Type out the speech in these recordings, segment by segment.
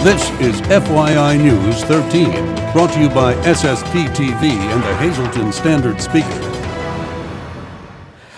This is FYI News 13, brought to you by SSPTV and the Hazleton Standard Speaker.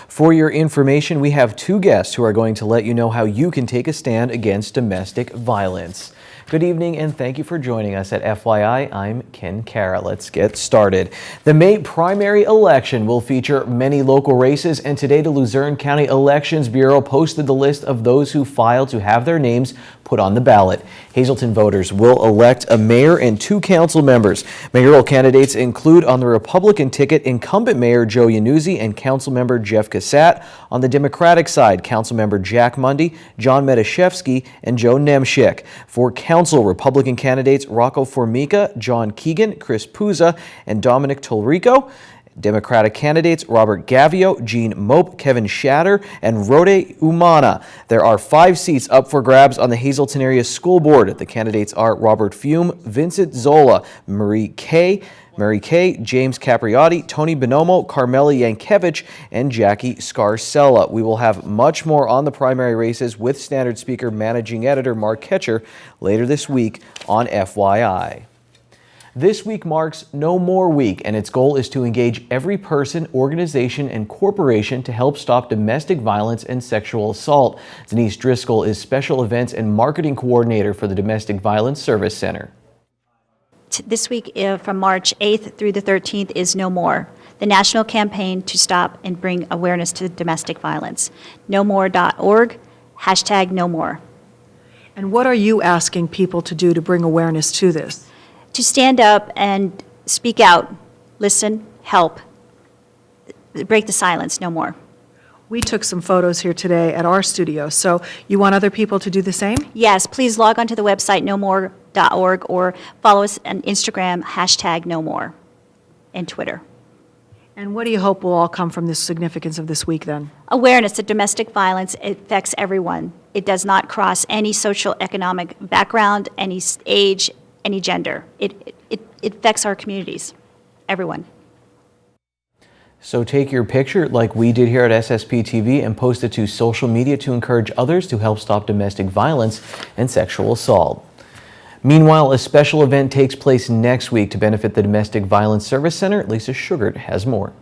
For your information, we have two guests who are going to let you know how you can take a stand against domestic violence. Good evening and thank you for joining us at FYI. I'm Ken Cara. Let's get started. The May primary election will feature many local races, and today the Luzerne County Elections Bureau posted the list of those who filed to have their names put on the ballot. Hazleton voters will elect a mayor and 2 council members. Mayoral candidates include on the Republican ticket incumbent Mayor Joe Yanuzzi and Councilmember Jeff Cassatt. On the Democratic side, Councilmember Jack Mundy, John Metashevsky, and Joe Nemschik. For council, Republican candidates Rocco Formica, John Keegan, Chris Puza, and Dominic Tolrico. Democratic candidates Robert Gavio, Gene Mope, Kevin Shatter, and Rode Umana. There are 5 seats up for grabs on the Hazleton Area School Board. The candidates are Robert Fume, Vincent Zola, Mary Kay, James Capriotti, Tony Bonomo, Carmela Yankiewicz, and Jackie Scarcella. We will have much more on the primary races with Standard Speaker Managing Editor Mark Ketcher later this week on FYI. This week marks No More Week, and its goal is to engage every person, organization, and corporation to help stop domestic violence and sexual assault. Denise Driscoll is Special Events and Marketing Coordinator for the Domestic Violence Service Center. This week, from March 8th through the 13th, is No More, the national campaign to stop and bring awareness to domestic violence. NoMore.org, #NoMore. And what are you asking people to do to bring awareness to this? To stand up and speak out, listen, help, break the silence, no more. We took some photos here today at our studio, so you want other people to do the same? Yes, please log onto the website nomore.org or follow us on Instagram, #NoMore, and Twitter. And what do you hope will all come from the significance of this week then? Awareness that domestic violence affects everyone. It does not cross any social economic background, any age, any gender. It affects our communities, everyone. So take your picture like we did here at SSPTV and post it to social media to encourage others to help stop domestic violence and sexual assault. Meanwhile, a special event takes place next week to benefit the Domestic Violence Service Center. Lisa Sugart has more.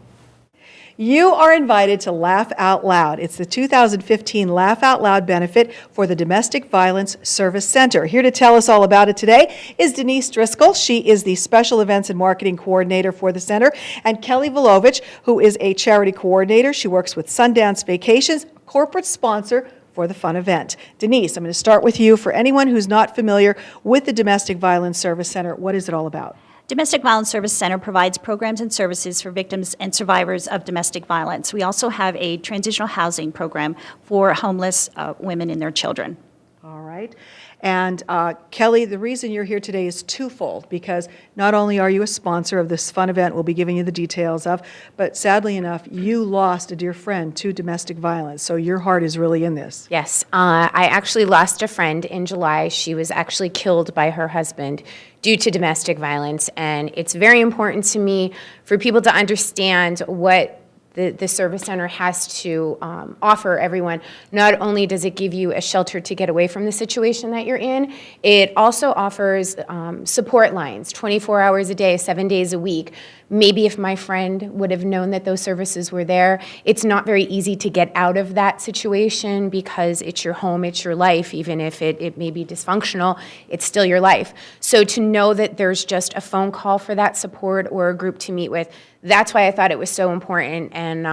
You are invited to Laugh Out Loud. It's the 2015 Laugh Out Loud benefit for the Domestic Violence Service Center. Here to tell us all about it today is Denise Driscoll. She is the Special Events and Marketing Coordinator for the center, and Kelly Volovich, who is a charity coordinator. She works with Sundance Vacations, a corporate sponsor for the fun event. Denise, I'm going to start with you. For anyone who's not familiar with the Domestic Violence Service Center, what is it all about? Domestic Violence Service Center provides programs and services for victims and survivors of domestic violence. We also have a transitional housing program for homeless women and their children. All right. And Kelly, the reason you're here today is twofold, because not only are you a sponsor of this fun event we'll be giving you the details of, but sadly enough, you lost a dear friend to domestic violence, so your heart is really in this. Yes, I actually lost a friend in July. She was actually killed by her husband due to domestic violence, and it's very important to me for people to understand what the Service Center has to offer everyone. Not only does it give you a shelter to get away from the situation that you're in, it also offers support lines 24 hours a day, 7 days a week. Maybe if my friend would have known that those services were there, it's not very easy to get out of that situation because it's your home, it's your life. Even if it may be dysfunctional, it's still your life. So to know that there's just a phone call for that support or a group to meet with, that's why I thought it was so important. And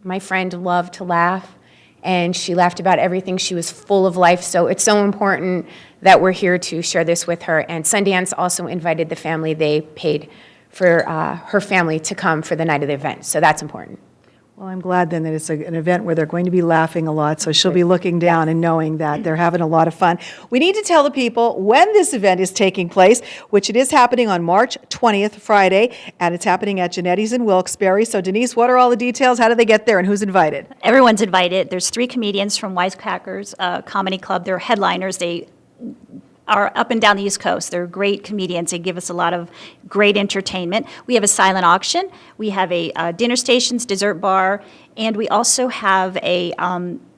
my friend loved to laugh, and she laughed about everything. She was full of life, so it's so important that we're here to share this with her. And Sundance also invited the family. They paid for her family to come for the night of the event, so that's important. Well, I'm glad then that it's an event where they're going to be laughing a lot, so she'll be looking down and knowing that they're having a lot of fun. We need to tell the people when this event is taking place, which it is happening on March 20th, Friday, and it's happening at Genetti's in Wilkes-Barre. So Denise, what are all the details? How do they get there, and who's invited? Everyone's invited. There's 3 comedians from Wisecrackers Comedy Club. They're headliners. They are up and down the East Coast. They're great comedians. They give us a lot of great entertainment. We have a silent auction. We have a dinner stations, dessert bar, and we also have a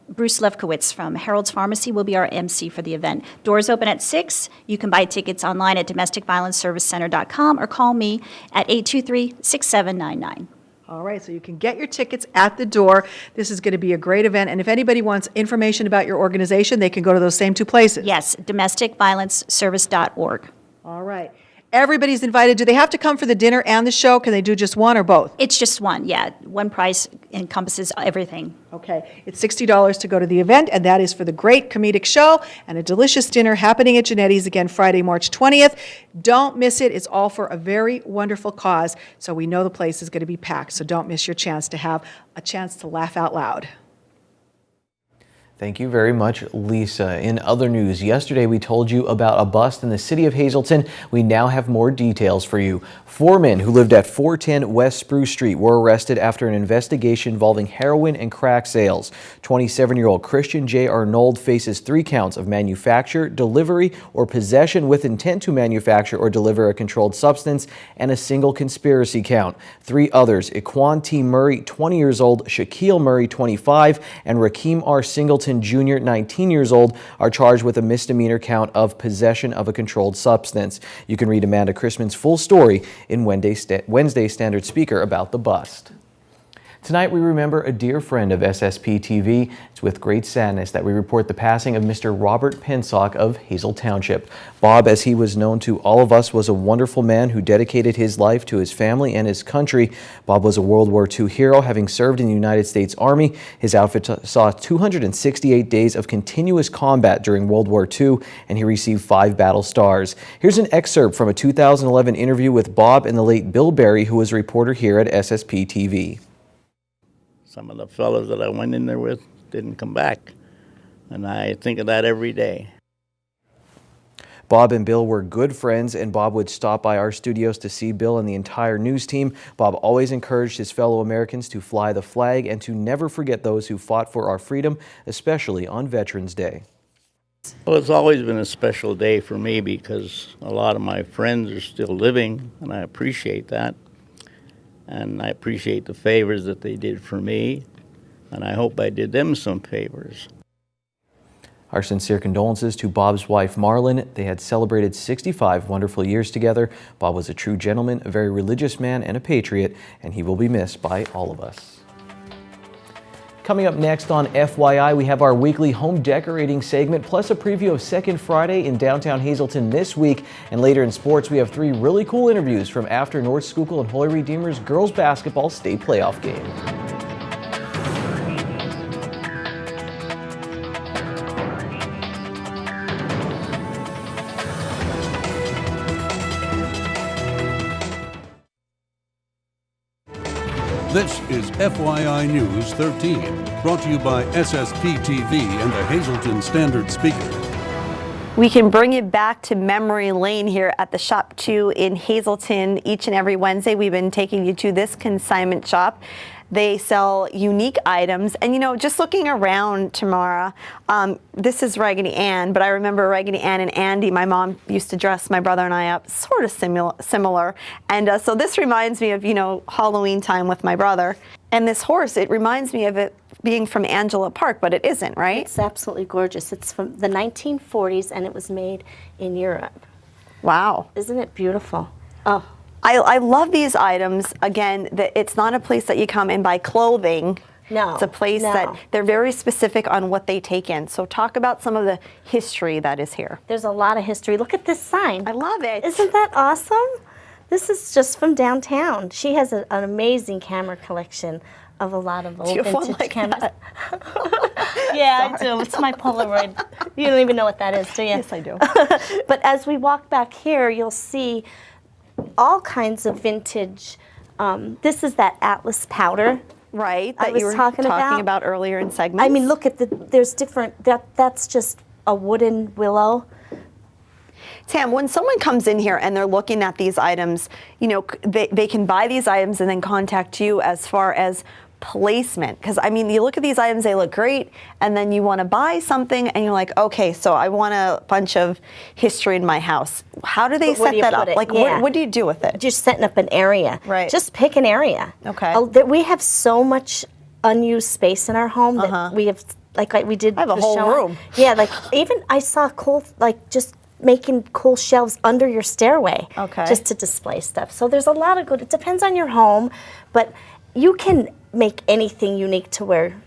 Bruce Lefkowitz from Harold's Pharmacy will be our MC for the event. Doors open at 6. You can buy tickets online at domesticviolenceservicecenter.com or call me at 823-6799. All right, so you can get your tickets at the door. This is going to be a great event, and if anybody wants information about your organization, they can go to those same two places. Yes, domesticviolenceservice.org. All right. Everybody's invited. Do they have to come for the dinner and the show? Can they do just one or both? It's just one, yeah. One price encompasses everything. Okay. It's $60 to go to the event, and that is for the great comedic show and a delicious dinner happening at Genetti's again Friday, March 20th. Don't miss it. It's all for a very wonderful cause, so we know the place is going to be packed, so don't miss your chance to have a chance to laugh out loud. Thank you very much, Lisa. In other news, yesterday we told you about a bust in the city of Hazleton. We now have more details for you. 4 men who lived at 410 West Spruce Street were arrested after an investigation involving heroin and crack sales. 27-year-old Christian J. Arnold faces 3 counts of manufacture, delivery, or possession with intent to manufacture or deliver a controlled substance, and a single conspiracy count. 3 others, Equan T. Murray, 20 years old, Shaquille Murray, 25, and Rakeem R. Singleton Jr., 19 years old, are charged with a misdemeanor count of possession of a controlled substance. You can read Amanda Chrisman's full story in Wednesday Standard Speaker about the bust. Tonight we remember a dear friend of SSPTV. It's with great sadness that we report the passing of Mr. Robert Pensock of Hazel Township. Bob, as he was known to all of us, was a wonderful man who dedicated his life to his family and his country. Bob was a World War II hero, having served in the United States Army. His outfit saw 268 days of continuous combat during World War II, and he received 5 battle stars. Here's an excerpt from a 2011 interview with Bob and the late Bill Berry, who was a reporter here at SSPTV. Some of the fellows that I went in there with didn't come back, and I think of that every day. Bob and Bill were good friends, and Bob would stop by our studios to see Bill and the entire news team. Bob always encouraged his fellow Americans to fly the flag and to never forget those who fought for our freedom, especially on Veterans Day. Well, it's always been a special day for me because a lot of my friends are still living, and I appreciate that. And I appreciate the favors that they did for me, and I hope I did them some favors. Our sincere condolences to Bob's wife, Marlon. They had celebrated 65 wonderful years together. Bob was a true gentleman, a very religious man, and a patriot, and he will be missed by all of us. Coming up next on FYI, we have our weekly home decorating segment, plus a preview of Second Friday in downtown Hazleton this week. And later in sports, we have 3 really cool interviews from after North Schuylkill and Holy Redeemer's girls basketball state playoff game. This is FYI News 13, brought to you by SSPTV and the Hazleton Standard Speaker. We can bring it back to memory lane here at the Shop 2 in Hazleton. Each and every Wednesday, we've been taking you to this consignment shop. They sell unique items. And, you know, just looking around, Tamara, this is Raggedy Ann, but I remember Raggedy Ann and Andy. My mom used to dress my brother and I up sort of similar. And so this reminds me of, you know, Halloween time with my brother. And this horse, it reminds me of it being from Angela Park, but it isn't, right? It's absolutely gorgeous. It's from the 1940s, and it was made in Europe. Wow. Isn't it beautiful? Oh. I love these items. Again, it's not a place that you come and buy clothing. No. It's a place that they're very specific on what they take in. So talk about some of the history that is here. There's a lot of history. Look at this sign. I love it. Isn't that awesome? This is just from downtown. She has an amazing camera collection of a lot of old vintage cameras. Yeah, I do. It's my Polaroid. You don't even know what that is, do you? Yes, I do. But as we walk back here, you'll see all kinds of vintage. This is that Atlas powder. Right, that you were talking about earlier in segments. I mean, look at there's different, that's just a wooden willow. Tam, when someone comes in here and they're looking at these items, you know, they can buy these items and then contact you as far as placement. Because, I mean, you look at these items, they look great, and then you want to buy something and you're like, okay, so I want a bunch of history in my house. How do they set that up? Like, what do you do with it? Just setting up an area. Right. Just pick an area. Okay. We have so much unused space in our home that we have like we did. I have a the whole show. room. Yeah, like even I saw cool, like just making cool shelves under your stairway. Okay. Just to display stuff. So there's a lot of good. It depends on your home, but you can make anything unique to where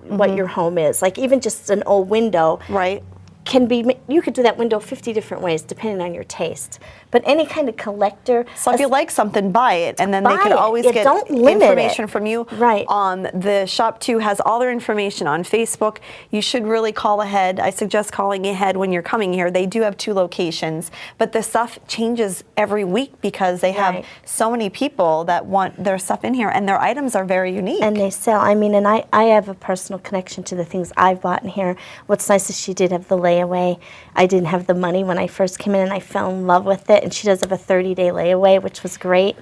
what your home is. Like even just an old window. Right. Can be, you could do that window 50 different ways depending on your taste. But any kind of collector. So if you like something, buy it, and then they Buy can it. always Yeah, get don't limit information it. from you. Right. The shop too has all their information on Facebook. You should really call ahead. I suggest calling ahead when you're coming here. They do have 2 locations, but the stuff changes every week because they have Right. so many people that want their stuff in here, and their items are very unique. And they sell. I mean, and I have a personal connection to the things I've bought in here. What's nice is she did have the layaway. I didn't have the money when I first came in, and I fell in love with it. And she does have a 30-day layaway, which was great.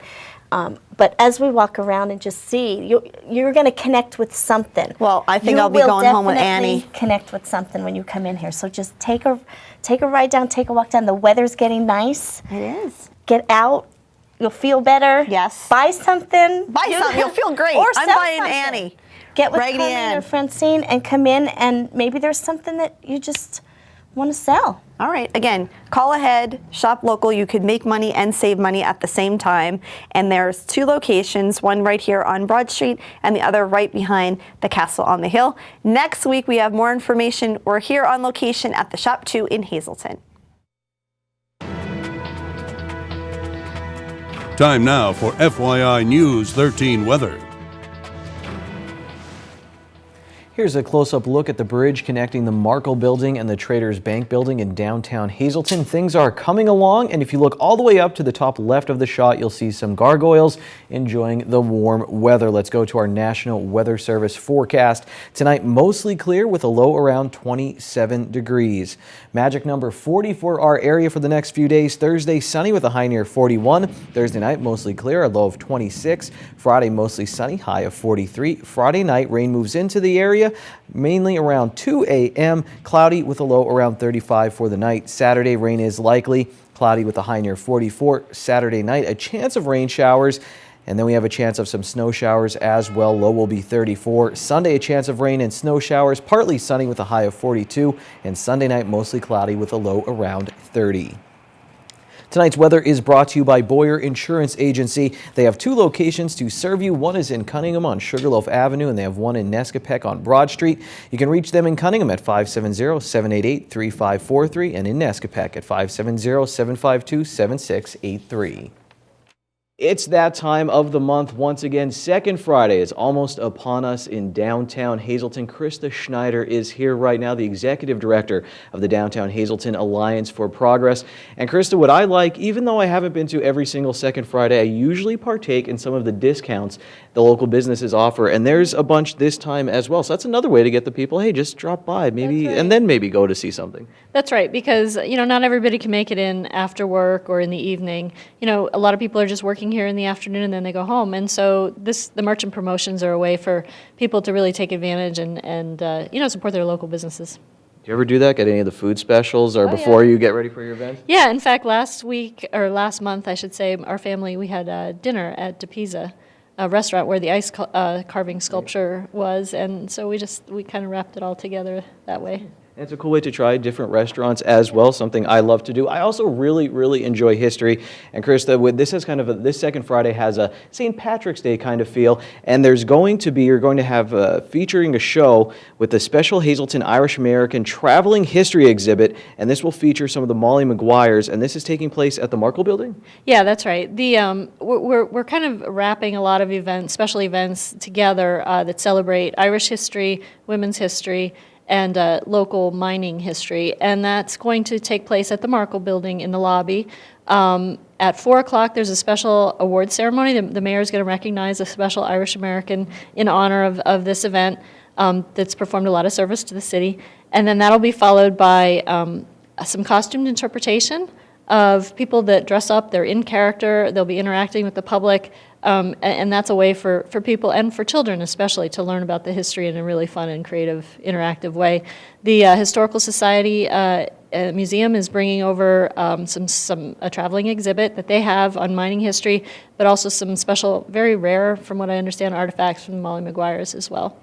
But as we walk around and just see, you're going to connect with something. Well, I think You I'll be will going home with definitely Annie. Connect with something when you come in here. So just take a ride down, take a walk down. The weather's getting nice. It is. Get out. You'll feel better. Yes. Buy something. Buy something. You'll feel great. Or I'm sell buying something. Annie. Get with Raggedy Colleen Ann. or Francine and come in, and maybe there's something that you just want to sell. All right. Again, call ahead, shop local. You could make money and save money at the same time. And there's 2 locations, one right here on Broad Street and the other right behind the Castle on the Hill. Next week, we have more information. We're here on location at the Shop 2 in Hazleton. Time now for FYI News 13 weather. Here's a close-up look at the bridge connecting the Markle Building and the Traders Bank Building in downtown Hazleton. Things are coming along, and if you look all the way up to the top left of the shot, you'll see some gargoyles enjoying the warm weather. Let's go to our National Weather Service forecast. Tonight, mostly clear with a low around 27 degrees. Magic number 40 for our area for the next few days. Thursday, sunny with a high near 41. Thursday night, mostly clear, a low of 26. Friday, mostly sunny, high of 43. Friday night, rain moves into the area, mainly around 2 a.m. Cloudy with a low around 35 for the night. Saturday, rain is likely, cloudy with a high near 44. Saturday night, a chance of rain showers. And then we have a chance of some snow showers as well. Low will be 34. Sunday, a chance of rain and snow showers, partly sunny with a high of 42. And Sunday night, mostly cloudy with a low around 30. Tonight's weather is brought to you by Boyer Insurance Agency. They have 2 locations to serve you. One is in Cunningham on Sugarloaf Avenue, and they have one in Nescapec on Broad Street. You can reach them in Cunningham at 570-788-3543 and in Nescapec at 570-752-7683. It's that time of the month once again. Second Friday is almost upon us in downtown Hazleton. Krista Schneider is here right now, the executive director of the Downtown Hazleton Alliance for Progress. And Krista, what I like, even though I haven't been to every single Second Friday, I usually partake in some of the discounts the local businesses offer. And there's a bunch this time as well. So that's another way to get the people, hey, just drop by maybe, and then maybe go to see something. That's right, because, not everybody can make it in after work or in the evening. A lot of people are just working here in the afternoon and then they go home. And so the merchant promotions are a way for people to really take advantage and support their local businesses. Do you ever do that? Get any of the food specials or before you get ready for your event? Yeah, in fact, last month, I should say, our family, we had dinner at De Pisa, a restaurant where the ice carving sculpture was. And so we kind of wrapped it all together that way. And it's a cool way to try different restaurants as well, something I love to do. I also really, really enjoy history. And Krista, this Second Friday has a St. Patrick's Day kind of feel. And you're going to have featuring a show with the special Hazleton Irish American traveling history exhibit. And this will feature some of the Molly Maguires. And this is taking place at the Markle Building? Yeah, that's right. We're kind of wrapping a lot of events, special events together that celebrate Irish history, women's history, and local mining history. And that's going to take place at the Markle Building in the lobby. At 4 o'clock, there's a special award ceremony. The mayor is going to recognize a special Irish American in honor of this event that's performed a lot of service to the city. And then that'll be followed by some costumed interpretation of people that dress up. They're in character. They'll be interacting with the public. And that's a way for people and for children especially to learn about the history in a really fun and creative, interactive way. The Historical Society Museum is bringing over a traveling exhibit that they have on mining history, but also some special, very rare, from what I understand, artifacts from the Molly Maguires as well.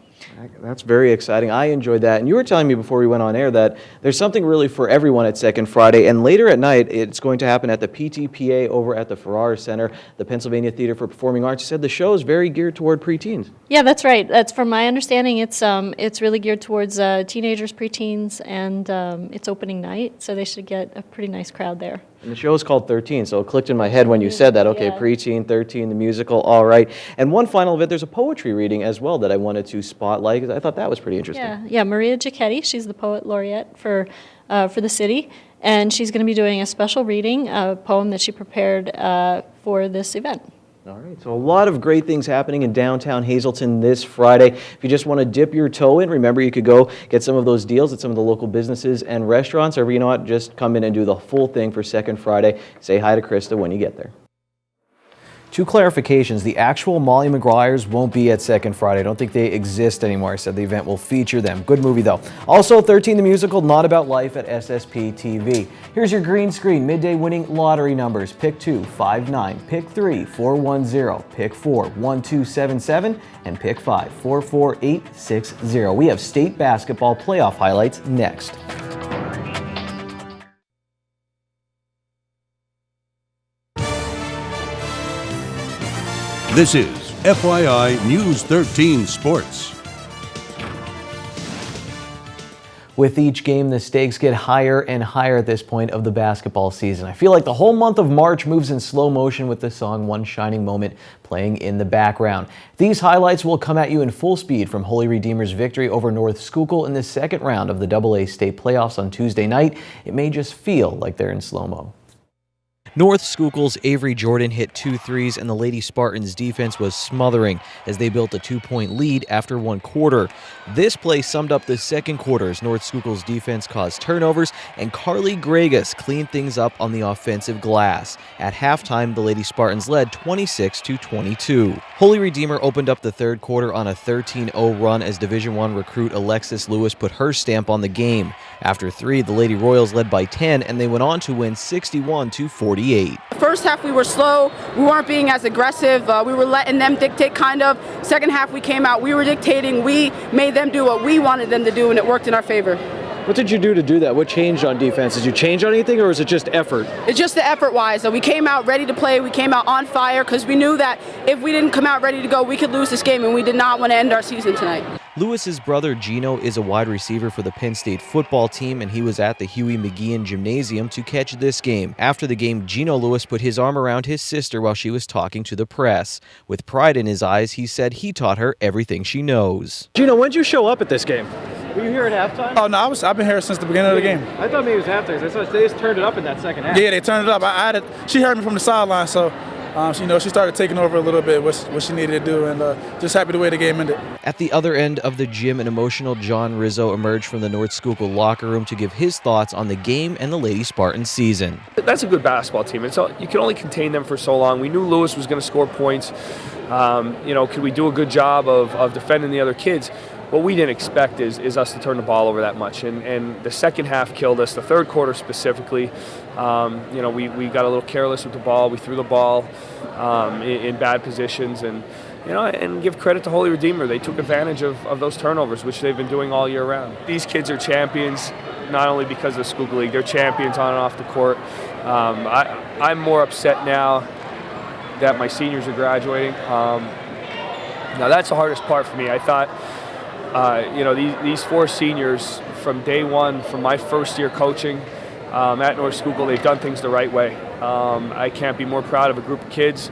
That's very exciting. I enjoyed that. And you were telling me before we went on air that there's something really for everyone at Second Friday. And later at night, it's going to happen at the PTPA over at the Farrar Center, the Pennsylvania Theater for Performing Arts. You said the show is very geared toward preteens. Yeah, that's right. That's from my understanding. It's really geared towards teenagers, preteens, and it's opening night, so they should get a pretty nice crowd there. And the show is called 13, so it clicked in my head when you said that. Okay, Yeah. preteen, 13, the musical, all right. And one final event, there's a poetry reading as well that I wanted to spotlight because I thought that was pretty interesting. Yeah, Maria Giacchetti, she's the poet laureate for the city, and she's going to be doing a special reading, a poem that she prepared for this event. All right, so a lot of great things happening in downtown Hazleton this Friday. If you just want to dip your toe in, remember you could go get some of those deals at some of the local businesses and restaurants, or you know what, just come in and do the full thing for Second Friday. Say hi to Krista when you get there. Two clarifications. The actual Molly Maguires won't be at Second Friday. I don't think they exist anymore. I said the event will feature them. Good movie, though. Also, 13, the musical, Not About Life at SSPTV. Here's your green screen midday winning lottery numbers. Pick 2, 59. Pick 3, 410. Pick 4, 1277. And pick 5, 44860. We have state basketball playoff highlights next. This is FYI News 13 Sports. With each game, the stakes get higher and higher at this point of the basketball season. I feel like the whole month of March moves in slow motion with the song One Shining Moment playing in the background. These highlights will come at you in full speed from Holy Redeemer's victory over North Schuylkill in the second round of the AA state playoffs on Tuesday night. It may just feel like they're in slow-mo. North Schuylkill's Avery Jordan hit 2 threes, and the Lady Spartans' defense was smothering as they built a 2-point lead after one quarter. This play summed up the second quarter as North Schuylkill's defense caused turnovers, and Carly Gregas cleaned things up on the offensive glass. At halftime, the Lady Spartans led 26-22. Holy Redeemer opened up the third quarter on a 13-0 run as Division I recruit Alexis Lewis put her stamp on the game. After 3, the Lady Royals led by 10, and they went on to win 61-48. First half we were slow, we weren't being as aggressive, we were letting them dictate kind of. Second half we came out, we were dictating, we made them do what we wanted them to do, and it worked in our favor. What did you do to do that? What changed on defense? Did you change on anything, or was it just effort? It's just the effort-wise. We came out ready to play, we came out on fire, because we knew that if we didn't come out ready to go, we could lose this game, and we did not want to end our season tonight. Lewis's brother Gino is a wide receiver for the Penn State football team, and he was at the Huey McGeehan Gymnasium to catch this game. After the game, Gino Lewis put his arm around his sister while she was talking to the press. With pride in his eyes, he said he taught her everything she knows. Gino, when did you show up at this game? Were you here at halftime? Oh, no, I've been here since the beginning of the game. I thought maybe it was halftime. They just turned it up in that second half. Yeah, they turned it up. She heard me from the sideline, so she started taking over a little bit what she needed to do, and just happy the way the game ended. At the other end of the gym, an emotional John Rizzo emerged from the North Schuylkill locker room to give his thoughts on the game and the Lady Spartans season. That's a good basketball team. You can only contain them for so long. We knew Lewis was going to score points. Could we do a good job of defending the other kids? What we didn't expect is us to turn the ball over that much, and the second half killed us. The third quarter specifically, we got a little careless with the ball. We threw the ball in bad positions, and give credit to Holy Redeemer. They took advantage of those turnovers, which they've been doing all year round. These kids are champions, not only because of the Schuylkill League. They're champions on and off the court. I'm more upset now that my seniors are graduating. Now that's the hardest part for me. I thought. These 4 seniors from day one, from my first year coaching at North Schuylkill, they've done things the right way. I can't be more proud of a group of kids.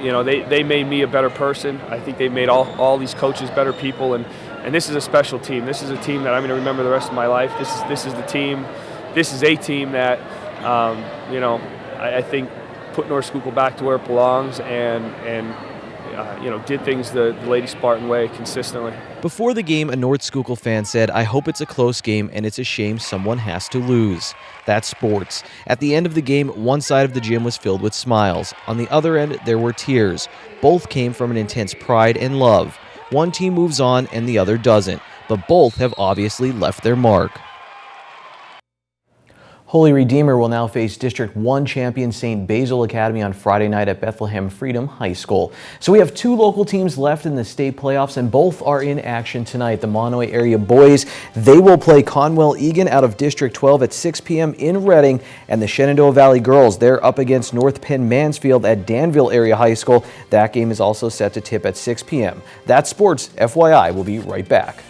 They made me a better person. I think they made all these coaches better people, and this is a special team. This is a team that I'm going to remember the rest of my life. This is the team. This is a team that I think put North Schuylkill back to where it belongs, and did things the Lady Spartan way consistently. Before the game, a North Schuylkill fan said, "I hope it's a close game, and it's a shame someone has to lose." That's sports. At the end of the game, one side of the gym was filled with smiles. On the other end, there were tears. Both came from an intense pride and love. One team moves on and the other doesn't, but both have obviously left their mark. Holy Redeemer will now face District 1 champion St. Basil Academy on Friday night at Bethlehem Freedom High School. So we have 2 local teams left in the state playoffs, and both are in action tonight. The Monomoy area boys, they will play Conwell Egan out of District 12 at 6 p.m. in Reading, and the Shenandoah Valley girls, they're up against North Penn Mansfield at Danville Area High School. That game is also set to tip at 6 p.m. That's sports. FYI, we'll be right back.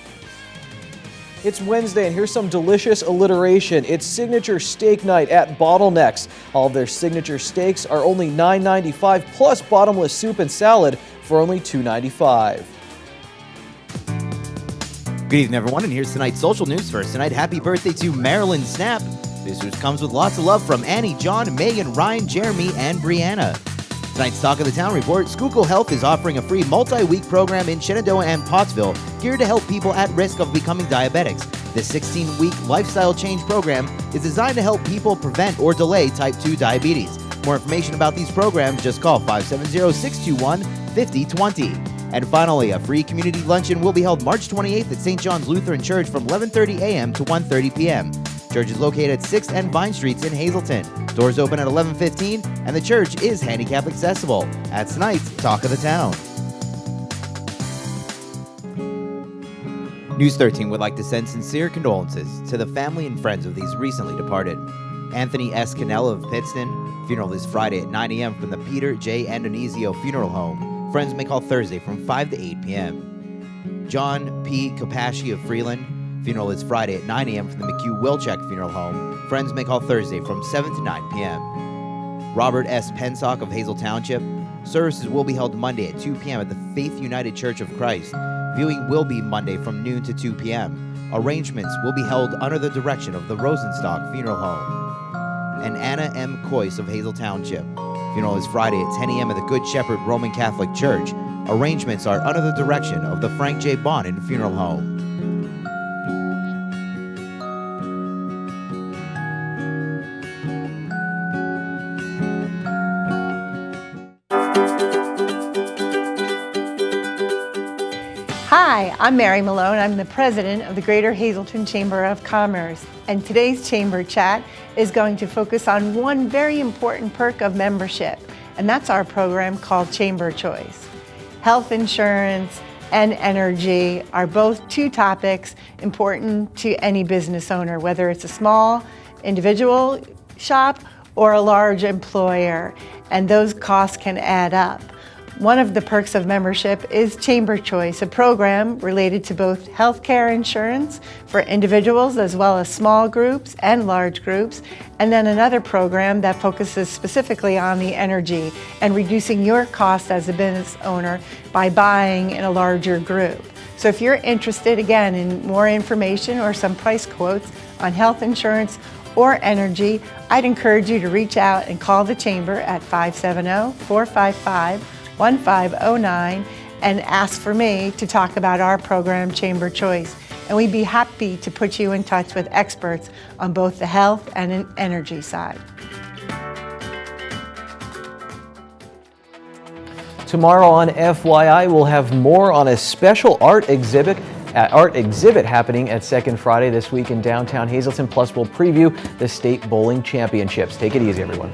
It's Wednesday, and here's some delicious alliteration. It's signature steak night at Bottlenecks. All of their signature steaks are only $9.95 plus bottomless soup and salad for only $2.95. Good evening, everyone, and here's tonight's social news. First tonight, happy birthday to Marilyn Snap. This news comes with lots of love from Annie, John, Megan, Ryan, Jeremy, and Brianna. Tonight's Talk of the Town report, Schuylkill Health is offering a free multi-week program in Shenandoah and Pottsville geared to help people at risk of becoming diabetics. This 16-week lifestyle change program is designed to help people prevent or delay type 2 diabetes. More information about these programs, just call 570-621-5020. And finally, a free community luncheon will be held March 28th at St. John's Lutheran Church from 11:30 a.m. to 1:30 p.m. Church is located at 6th and Vine Streets in Hazleton. Doors open at 11:15, and the church is handicap accessible. That's tonight's Talk of the Town. News 13 would like to send sincere condolences to the family and friends of these recently departed. Anthony S. Cannella of Pittston. Funeral is Friday at 9 a.m. from the Peter J. Andonizio Funeral Home. Friends may call Thursday from 5 to 8 p.m. John P. Kopaschi of Freeland. Funeral is Friday at 9 a.m. from the McHugh Wilczek Funeral Home. Friends may call Thursday from 7 to 9 p.m. Robert S. Pensock of Hazel Township. Services will be held Monday at 2 p.m. at the Faith United Church of Christ. Viewing will be Monday from noon to 2 p.m. Arrangements will be held under the direction of the Rosenstock Funeral Home. And Anna M. Coyce of Hazel Township. Funeral is Friday at 10 a.m. at the Good Shepherd Roman Catholic Church. Arrangements are under the direction of the Frank J. Bonin Funeral Home. Hi, I'm Mary Malone. I'm the president of the Greater Hazleton Chamber of Commerce, and today's Chamber Chat is going to focus on one very important perk of membership, and that's our program called Chamber Choice. Health insurance and energy are both 2 topics important to any business owner, whether it's a small individual shop or a large employer, and those costs can add up. One of the perks of membership is Chamber Choice, a program related to both healthcare insurance for individuals as well as small groups and large groups, and then another program that focuses specifically on the energy and reducing your cost as a business owner by buying in a larger group. So if you're interested, again, in more information or some price quotes on health insurance or energy, I'd encourage you to reach out and call the Chamber at 570-455-1509 and ask for me to talk about our program, Chamber Choice. And we'd be happy to put you in touch with experts on both the health and energy side. Tomorrow on FYI, we'll have more on a special art exhibit happening at Second Friday this week in downtown Hazleton. Plus, we'll preview the state bowling championships. Take it easy, everyone.